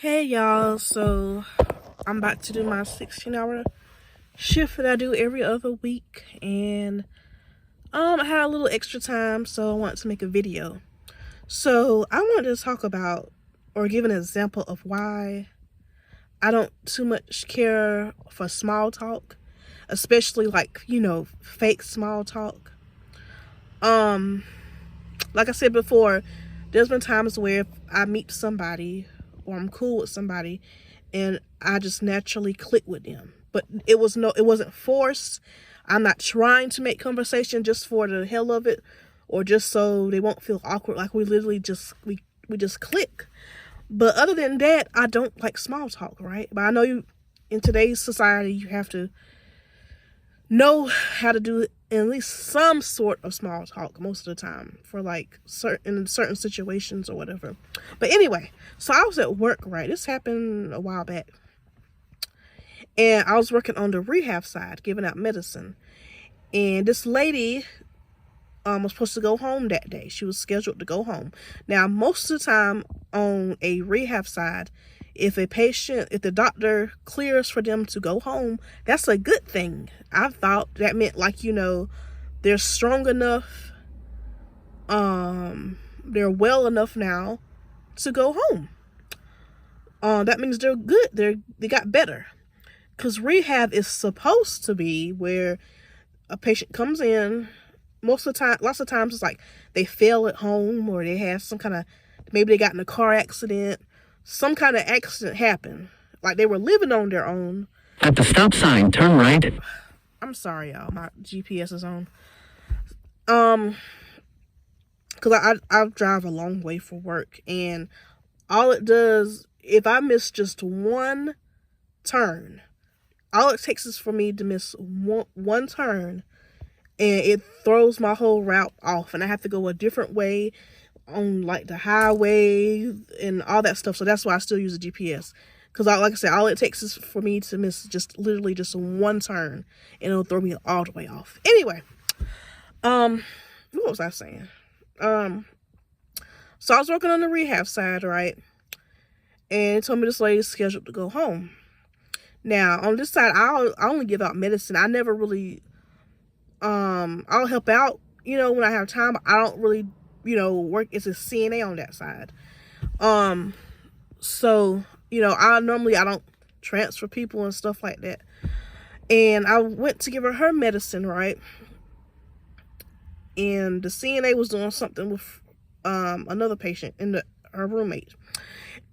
Hey y'all, so I'm about to do my 16-hour shift that I do every other week, and I had a little extra time, so I wanted to make a video. So I wanted to talk about or give an example of why I don't too much care for small talk, especially like, fake small talk. Like I said before, there's been times where if I meet somebody or I'm cool with somebody and I just naturally click with them. But it wasn't forced. I'm not trying to make conversation just for the hell of it or just so they won't feel awkward. Like we literally just we just click. But other than that, I don't like small talk, right? But I know in today's society you have to know how to do at least some sort of small talk most of the time for like certain situations or whatever. But anyway, so I was at work, right? This happened a while back. And I was working on the rehab side, giving out medicine. And this lady was supposed to go home that day. She was scheduled to go home. Now, most of the time on a rehab side, if the doctor clears for them to go home, that's a good thing. I thought that meant like, they're strong enough, they're well enough now to go home. That means they're good. They got better. Because rehab is supposed to be where a patient comes in. Lots of times it's like they fail at home or they have maybe they got in a car accident. Some kind of accident happened. Like they were living on their own. At the stop sign, turn right. I'm sorry, y'all. My GPS is on. Because I drive a long way for work. And all it does, if I miss just one turn, all it takes is for me to miss one turn, and it throws my whole route off, and I have to go a different way on like the highway and all that stuff. So that's why I still use a GPS. Because like I said, all it takes is for me to miss literally just one turn, and it'll throw me all the way off. Anyway, what was I saying? So I was working on the rehab side, right? And it told me this lady's scheduled to go home. Now, on this side, I only give out medicine. I never really, I'll help out, when I have time, but I don't really, work as a CNA on that side. So, I don't transfer people and stuff like that. And I went to give her medicine, right? And the CNA was doing something with, another patient and her roommate.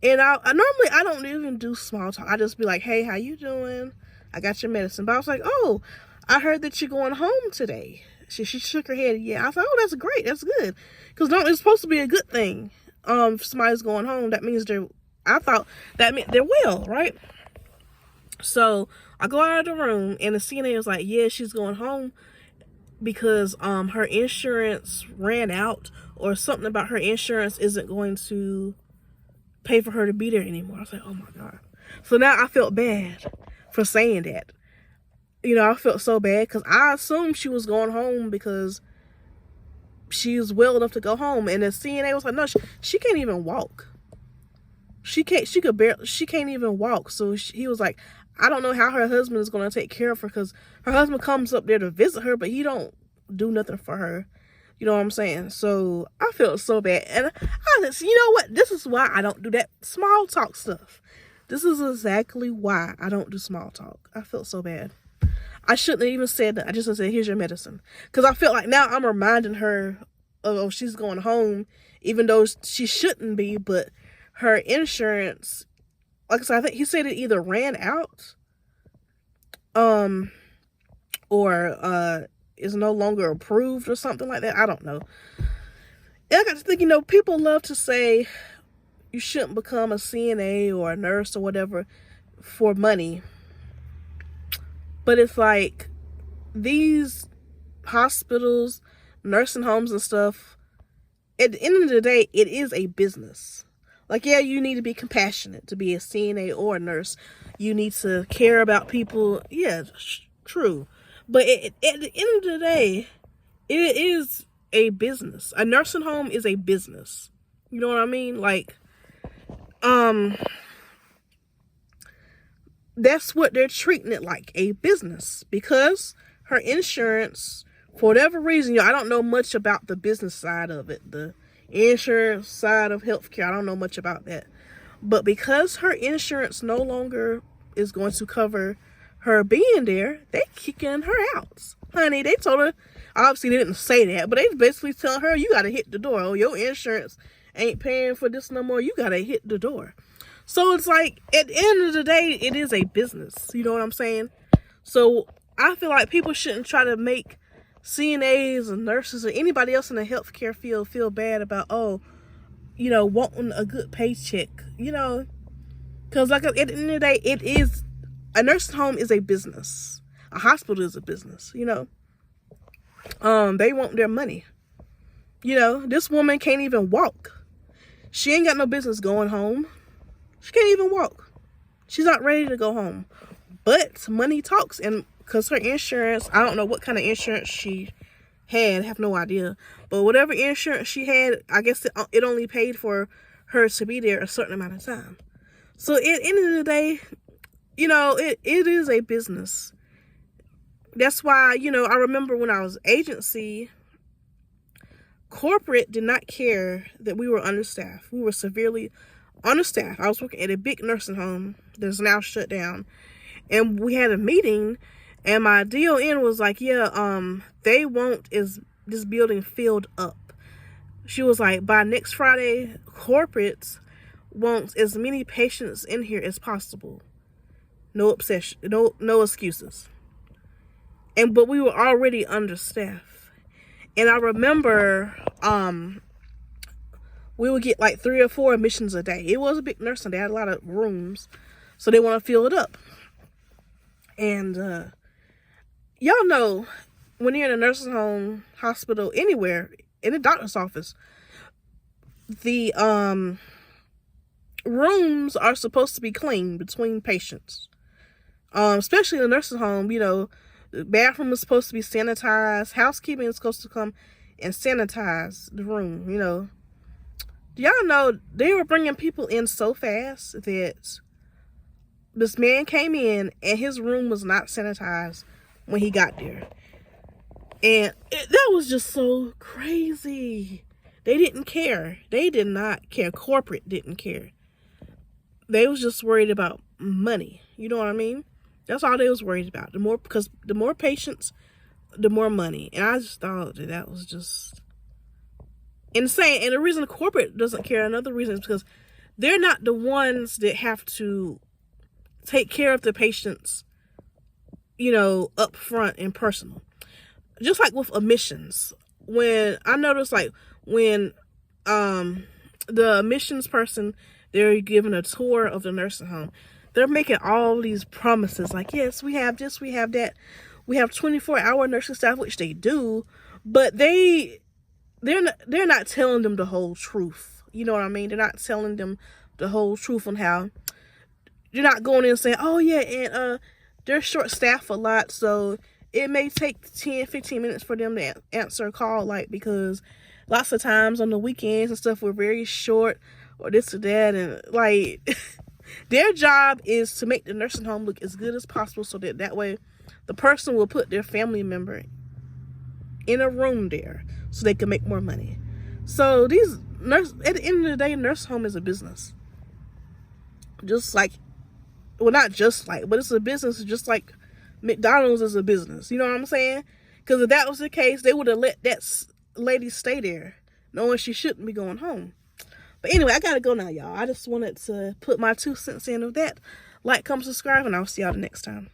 And I normally I don't even do small talk. I just be like, hey, how you doing? I got your medicine. But I was like, oh, I heard that you're going home today. She shook her head. Yeah. I thought, oh, that's great. That's good. Because no, it's supposed to be a good thing. If somebody's going home, that means I thought that meant they're well, right? So I go out of the room and the CNA was like, yeah, she's going home because her insurance ran out, or something about her insurance isn't going to pay for her to be there anymore. I was like, oh my God. So now I felt bad for saying that. I felt so bad because I assumed she was going home because she's well enough to go home. And the CNA was like, no, she can't even walk. She can't even walk. So he was like, I don't know how her husband is going to take care of her, because her husband comes up there to visit her, but he don't do nothing for her. You know what I'm saying? So I felt so bad. And I just, you know what? This is why I don't do that small talk stuff. This is exactly why I don't do small talk. I felt so bad. I shouldn't have even said that. I just said, here's your medicine. Because I felt like now I'm reminding her of she's going home, even though she shouldn't be. But her insurance, like I said, I think he said it either ran out or is no longer approved or something like that. I don't know. And I got to think, people love to say you shouldn't become a CNA or a nurse or whatever for money. But it's like these hospitals, nursing homes and stuff, at the end of the day, it is a business. Like, yeah, you need to be compassionate to be a CNA or a nurse. You need to care about people. Yeah, true. But at the end of the day, it is a business. A nursing home is a business. You know what I mean? Like, that's what they're treating it like, a business, because her insurance, for whatever reason, I don't know much about the business side of it, the insurance side of healthcare. I don't know much about that. But because her insurance no longer is going to cover her being there, they kicking her out. Honey, they told her, obviously they didn't say that, but they basically telling her, you got to hit the door. Oh, your insurance ain't paying for this no more. You got to hit the door. So it's like, at the end of the day, it is a business. You know what I'm saying? So I feel like people shouldn't try to make CNAs and nurses or anybody else in the healthcare field feel bad about, wanting a good paycheck, because like at the end of the day, a nursing home is a business. A hospital is a business, they want their money. This woman can't even walk. She ain't got no business going home. She can't even walk. She's not ready to go home. But money talks, and because her insurance, I don't know what kind of insurance she had, I have no idea. But whatever insurance she had, I guess it only paid for her to be there a certain amount of time. So at the end of the day, it is a business. That's why, I remember when I was agency, corporate did not care that we were understaffed. We were severely understaffed. I was working at a big nursing home that's now shut down. And we had a meeting, and my DON was like, they want this building filled up. She was like, by next Friday, corporate wants as many patients in here as possible. No obsession, no excuses. But we were already understaffed. And I remember we would get like 3 or 4 admissions a day. It was a big nursing. They had a lot of rooms, so they want to fill it up. And y'all know, when you're in a nursing home, hospital, anywhere, in a doctor's office, the rooms are supposed to be clean between patients. Especially in a nursing home, the bathroom is supposed to be sanitized. Housekeeping is supposed to come and sanitize the room, Do y'all know they were bringing people in so fast that this man came in and his room was not sanitized when he got there. And that was just so crazy. They didn't care. They did not care. Corporate didn't care. They was just worried about money. You know what I mean? That's all they was worried about. Because the more patients, the more money. And I just thought that was just insane. And the reason corporate doesn't care, another reason, is because they're not the ones that have to take care of the patients, up front and personal. Just like with admissions. When I noticed, like, when the admissions person, they're giving a tour of the nursing home, they're making all these promises, like, yes, we have this, we have that. We have 24-hour nursing staff, which they do, but they're not telling them the whole truth. You know what I mean? They're not telling them the whole truth on how. You're not going in and saying, oh yeah, and they're short staffed a lot, so it may take 10-15 minutes for them to answer a call, like, because lots of times on the weekends and stuff, we're very short, or this or that, and like their job is to make the nursing home look as good as possible, so that way the person will put their family member in a room there so they can make more money. So these at the end of the day, nursing home is a business. Just like, well, not just like, but it's a business just like McDonald's is a business. You know what I'm saying? Because if that was the case, they would have let that lady stay there, knowing she shouldn't be going home. But anyway, I gotta go now, y'all. I just wanted to put my 2 cents in of that. Like, comment, subscribe, and I'll see y'all the next time.